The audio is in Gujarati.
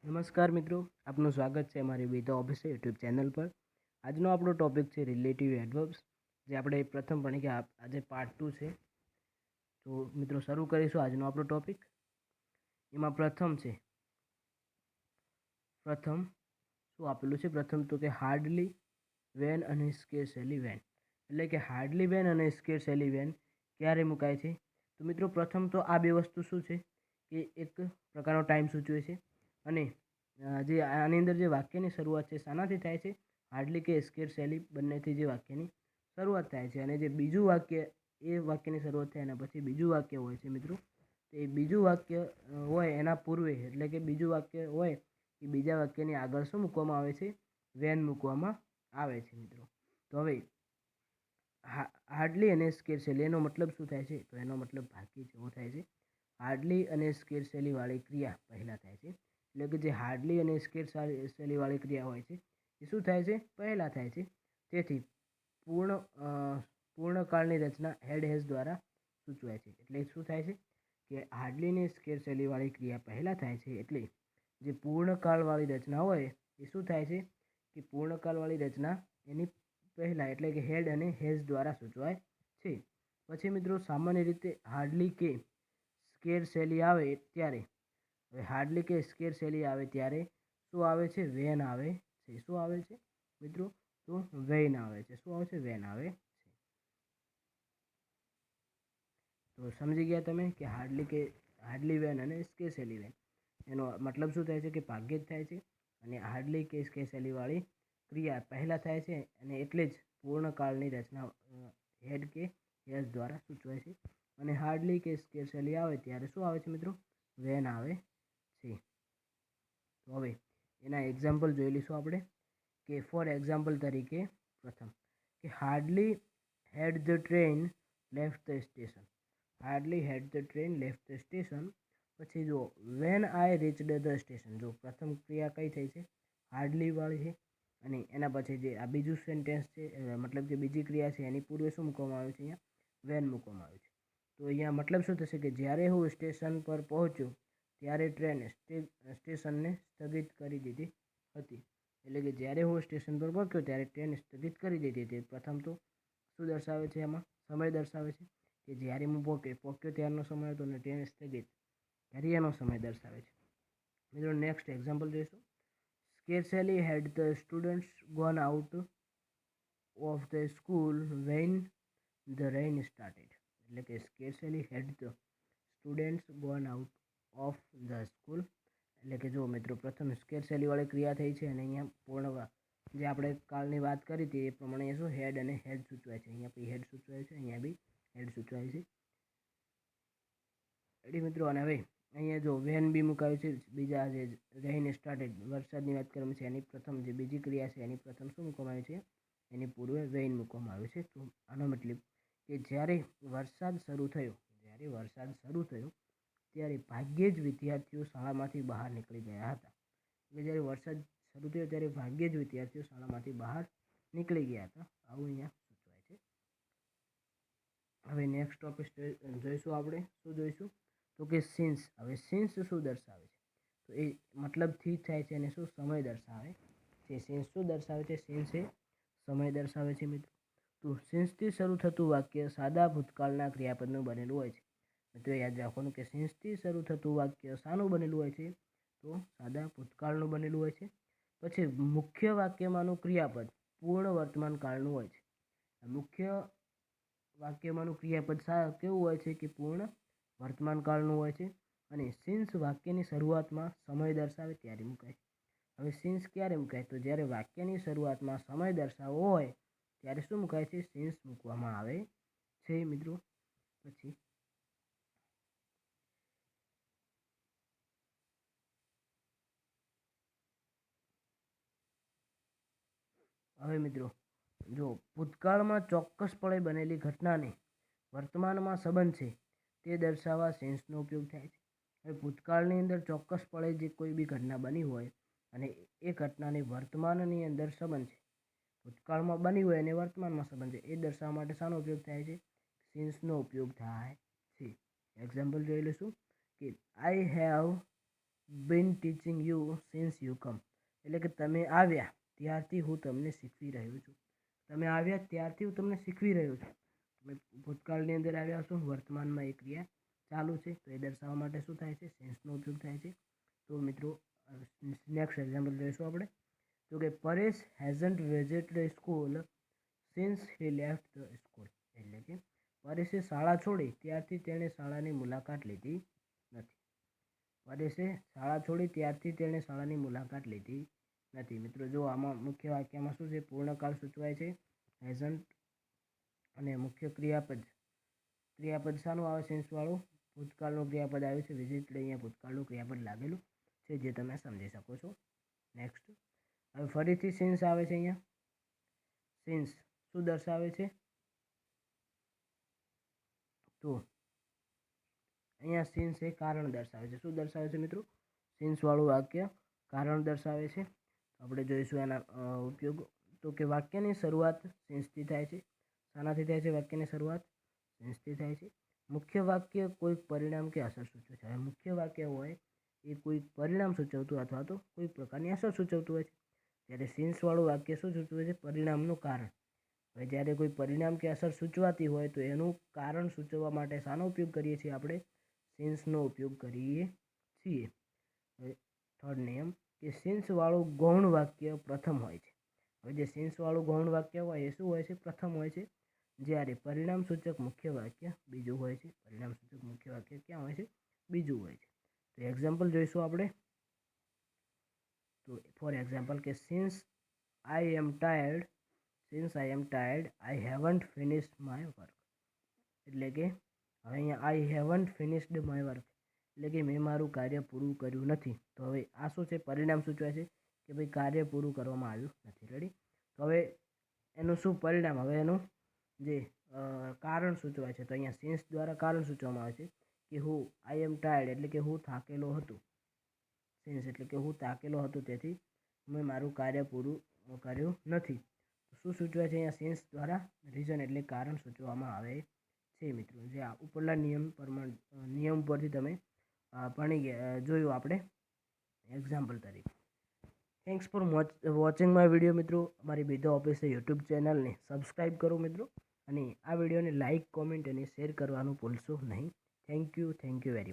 નમસ્કાર મિત્રો, આપનું સ્વાગત છે અમારી વેદા ઓફિસર યુટ્યુબ ચેનલ પર. આજનો આપણો ટોપિક છે રિલેટિવ એડવર્બ્સ, જે આપણે પ્રથમ ભણી કે આજે પાર્ટ 2 છે. તો મિત્રો શરૂ કરીશું આજનો આપણો ટોપિક. એમાં પ્રથમ શું આપેલું છે? પ્રથમ તો કે હાર્ડલી વેન અને સ્કેર્સલી વેન. એટલે કે હાર્ડલી વેન અને સ્કેર્સલી વેન ક્યારે મુકાય છે? તો મિત્રો પ્રથમ તો આ બે વસ્તુ શું છે કે એક પ્રકારનો ટાઈમ સૂચવે છે. અને જે આની અંદર જે વાક્યની શરૂઆત છે શાનાથી થાય છે? હાર્ડલી કે સ્કેર્સલી બંનેથી જે વાક્યની શરૂઆત થાય છે. અને જે બીજું વાક્ય એ વાક્યની શરૂઆત થાય એના પછી બીજું વાક્ય હોય છે મિત્રો. તો એ બીજું વાક્ય હોય એના પૂર્વે, એટલે કે બીજું વાક્ય હોય એ બીજા વાક્યની આગળ શું મૂકવામાં આવે છે? વેન મૂકવામાં આવે છે મિત્રો. તો હવે હાર્ડલી અને સ્કેર્સલી એનો મતલબ શું થાય છે? તો એનો મતલબ ભાગ્યે જ એવો થાય છે. હાર્ડલી અને સ્કેર્સલી વાળી ક્રિયા પહેલાં થાય છે. એટલે કે જે હાર્ડલી અને સ્કેર્સલી વાળી ક્રિયા હોય છે એ શું થાય છે? પહેલાં થાય છે. તેથી પૂર્ણકાળની રચના હેડ હેઝ દ્વારા સૂચવાય છે. એટલે શું થાય છે કે હાર્ડલી અને સ્કેર્સલી વાળી ક્રિયા પહેલાં થાય છે. એટલે જે પૂર્ણકાળવાળી રચના હોય એ શું થાય છે કે પૂર્ણકાળવાળી રચના એની પહેલાં, એટલે કે હેડ અને હેઝ દ્વારા સૂચવાય છે. પછી મિત્રો સામાન્ય રીતે હાર્ડલી કે સ્કેર્સલી આવે ત્યારે, હવે હાર્ડલી કે સ્કેર્સલી આવે ત્યારે શું આવે છે? વેન આવે છે. શું આવે છે મિત્રો? તો વેન આવે છે. શું આવે છે? વેન આવે છે. તો સમજી ગયા તમે કે હાર્ડલી વેન અને સ્કેર્સલી વેન એનો મતલબ શું થાય છે કે ભાગ્યે જ થાય છે. અને હાર્ડલી કે સ્કેર્સલી વાળી ક્રિયા પહેલાં થાય છે અને એટલે જ પૂર્ણકાળની રચના હેડ કે હેઝ દ્વારા સૂચવાય છે. અને હાર્ડલી કે સ્કેર્સલી આવે ત્યારે શું આવે છે મિત્રો? વેન આવે છે. તો હવે એના એક્ઝામ્પલ જોઈ લઈશું આપણે. કે ફોર એક્ઝામ્પલ તરીકે પ્રથમ કે hardly had the train left the station. Hardly had the train left the station. પછી જો when I reached the station. જો પ્રથમ ક્રિયા કઈ થઈ છે? હાર્ડલી વાળી છે. અને એના પછી જે આ બીજું સેન્ટેન્સ છે, મતલબ કે બીજી ક્રિયા છે, એની પૂર્વે શું મૂકવામાં આવ્યું છે? અહીંયા વેન મૂકવામાં આવ્યું છે. તો અહીંયા મતલબ શું થશે કે જ્યારે હું સ્ટેશન પર પહોંચ્યો ત્યારે ટ્રેન સ્ટેશનને સ્થગિત કરી દીધી હતી. એટલે કે જ્યારે હું સ્ટેશન પર પહોંચ્યો ત્યારે ટ્રેન સ્થગિત કરી દીધી હતી. પ્રથમ તો શું દર્શાવે છે? એમાં સમય દર્શાવે છે કે જ્યારે હું પહોંચ્યો ત્યારનો સમય હતો અને ટ્રેન સ્થગિત ત્યારે એનો સમય દર્શાવે છે. મિત્રો નેક્સ્ટ એક્ઝામ્પલ જોઈશું. Scarcely had the students gone out of the school when the rain started. એટલે કે scarcely had the students gone out of the school. એટલે કે જો મિત્રો પ્રથમ સ્કેર્સલી વાળી ક્રિયા થઈ છે અને અહીંયા પૂર્ણ જે આપણે કાલની વાત કરી હતી એ પ્રમાણે શું હેડ અને હેડ સૂચવાય છે. અહીંયા બી હેડ સૂચવાય છે, અહીંયા બી હેડ સૂચવાય છે. રેડી મિત્રો. અને હવે અહીંયા જો વેન બી મુકાયું છે. બીજા જે રેઇન સ્ટાર્ટેડ વરસાદની વાત કરવામાં છે એની પ્રથમ જે બીજી ક્રિયા છે એની પ્રથમ શું મૂકવામાં આવ્યું છે? એની પૂર્વે વેન મૂકવામાં આવ્યું છે. તો આનો મતલબ કે જ્યારે વરસાદ શરૂ થયો ત્યારે ભાગ્યે જ વિદ્યાર્થીઓ શાળામાંથી બહાર નીકળી ગયા હતા. એટલે જ્યારે વરસાદ શરૂ થયો ત્યારે ભાગ્યે જ વિદ્યાર્થીઓ શાળામાંથી બહાર નીકળી ગયા હતા. આવું અહીંયા સૂચવાય છે. હવે નેક્સ્ટ ટોપિક જોઈશું આપણે. શું જોઈશું? તો કે સિન્સ. હવે સિન્સ શું દર્શાવે છે? તો એ મતલબથી થાય છે અને શું સમય દર્શાવે છે. સિન્સ શું દર્શાવે છે? સિન્સ એ સમય દર્શાવે છે મિત્રો. તો સિન્સથી શરૂ થતું વાક્ય સાદા ભૂતકાળના ક્રિયાપદનું બનેલું હોય છે. મિત્રો યાદ રાખવાનું કે સિન્સથી શરૂ થતું વાક્ય શાનું બનેલું હોય છે? તો સાદા ભૂતકાળનું બનેલું હોય છે. પછી મુખ્ય વાક્યમાંનું ક્રિયાપદ પૂર્ણ વર્તમાન કાળનું હોય છે. મુખ્ય વાક્યમાંનું ક્રિયાપદ કેવું હોય છે? કે પૂર્ણ વર્તમાન કાળનું હોય છે. અને સિન્સ વાક્યની શરૂઆતમાં સમય દર્શાવે ત્યારે મુકાય. હવે સિન્સ ક્યારે મુકાય? તો જ્યારે વાક્યની શરૂઆતમાં સમય દર્શાવવો હોય ત્યારે શું મુકાય છે? સિન્સ મૂકવામાં આવે છે મિત્રો. પછી હવે મિત્રો જો ભૂતકાળમાં ચોક્કસપણે બનેલી ઘટનાને વર્તમાનમાં સંબંધ છે તે દર્શાવવા સેન્સનો ઉપયોગ થાય છે. હવે ભૂતકાળની અંદર ચોક્કસપણે જે કોઈ બી ઘટના બની હોય અને એ ઘટનાની વર્તમાનની અંદર સંબંધ છે, ભૂતકાળમાં બની હોય અને વર્તમાનમાં સંબંધ છે, એ દર્શાવવા માટે શાનો ઉપયોગ થાય છે? સેન્સનો ઉપયોગ થાય છે. એક્ઝામ્પલ જોઈ લઈશું કે I have been teaching you since you come, એટલે કે તમે આવ્યા ત્યારથી હું તમને શીખવી રહ્યો છું. તમે આવ્યા ત્યારથી હું તમને શીખવી રહ્યો છું. તમે ભૂતકાળની અંદર આવ્યા છો, વર્તમાનમાં એ ક્રિયા ચાલુ છે, તો એ દર્શાવવા માટે શું થાય છે? સેન્સનો ઉપયોગ થાય છે. તો મિત્રો નેક્સ્ટ એક્ઝામ્પલ જોઈશું આપણે. તો કે Paresh hasn't visited school since he left the school, એટલે કે પરેશે શાળા છોડી ત્યારથી તેણે શાળાની મુલાકાત લીધી નથી. પરેશે શાળા છોડી ત્યારથી તેણે શાળાની મુલાકાત લીધી નથી. મિત્રો જો આમાં મુખ્ય વાક્યમાં શું છે? પૂર્ણકાળ સૂચવાય છે હેઝન્ટ, અને મુખ્ય ક્રિયાપદ શાનું આવે? સેન્સવાળું ભૂતકાળનું ક્રિયાપદ આવ્યું છે વિઝિટ, અહીંયા ભૂતકાળનું ક્રિયાપદ લાગેલું છે, જે તમે સમજી શકો છો. નેક્સ્ટ હવે ફરીથી સિન્સ આવે છે. અહીંયા સિન્સ શું દર્શાવે છે? તો અહીંયા સિન્સ એ કારણ દર્શાવે છે. શું દર્શાવે છે મિત્રો? સિન્સવાળું વાક્ય કારણ દર્શાવે છે. આપણે જોઈશું એના ઉપયોગ. તો કે વાક્યની શરૂઆત સિન્સથી થાય છે. શાનાથી થાય છે વાક્યની શરૂઆત? સેન્સથી થાય છે. મુખ્ય વાક્ય કોઈક પરિણામ કે અસર સૂચવે છે. હવે મુખ્ય વાક્ય હોય એ કોઈક પરિણામ સૂચવતું અથવા તો કોઈ પ્રકારની અસર સૂચવતું હોય છે. જ્યારે સેન્સવાળું વાક્ય શું સૂચવે છે? પરિણામનું કારણ. હવે જ્યારે કોઈ પરિણામ કે અસર સૂચવાતી હોય તો એનું કારણ સૂચવવા માટે શાનો ઉપયોગ કરીએ છીએ? આપણે સેન્સનો ઉપયોગ કરીએ છીએ. હવે થર્ડ નિયમ કે સેન્સવાળું ગૌણ વાક્ય પ્રથમ હોય છે. હવે જે સેન્સવાળું ગૌણ વાક્ય હોય એ શું હોય છે? પ્રથમ હોય છે. જ્યારે પરિણામ સૂચક મુખ્ય વાક્ય બીજું હોય છે. પરિણામ સૂચક મુખ્ય વાક્ય ક્યાં હોય છે? બીજું હોય છે. તો એક્ઝામ્પલ જોઈશું આપણે. તો ફોર એક્ઝામ્પલ કે since I am tired I haven't finished my work, એટલે કે હવે અહીંયા I haven't finished my work, એટલે કે મેં મારું કાર્ય પૂરું કર્યું નથી. તો હવે આ શું છે? પરિણામ સૂચવે છે કે ભાઈ કાર્ય પૂરું કરવામાં આવ્યું નથી. રેડી? તો હવે એનું શું પરિણામ? હવે એનું જે કારણ સૂચવાય છે. તો અહીંયા સેન્સ દ્વારા કારણ સૂચવવામાં આવે છે કે હું આઈ એમ ટાયર્ડ, એટલે કે હું થાકેલો હતો. સેન્સ એટલે કે હું થાકેલો હતો, તેથી મેં મારું કાર્ય પૂરું કર્યું નથી. શું સૂચવે છે અહીંયા? સેન્સ દ્વારા રીઝન એટલે કારણ સૂચવવામાં આવે છે. મિત્રો જે આ ઉપરના નિયમ પરથી તમે ભણી ગયા, જોયું આપણે એક્ઝામ્પલ તરીકે. Thanks for watching my video. મિત્રો અમારી બીજો ઓફિસે યુટ્યુબ ચેનલને સબસ્ક્રાઈબ કરો મિત્રો, અને આ વિડીયોને લાઇક, કોમેન્ટ અને શેર કરવાનું ભૂલશો નહીં. Thank you very much.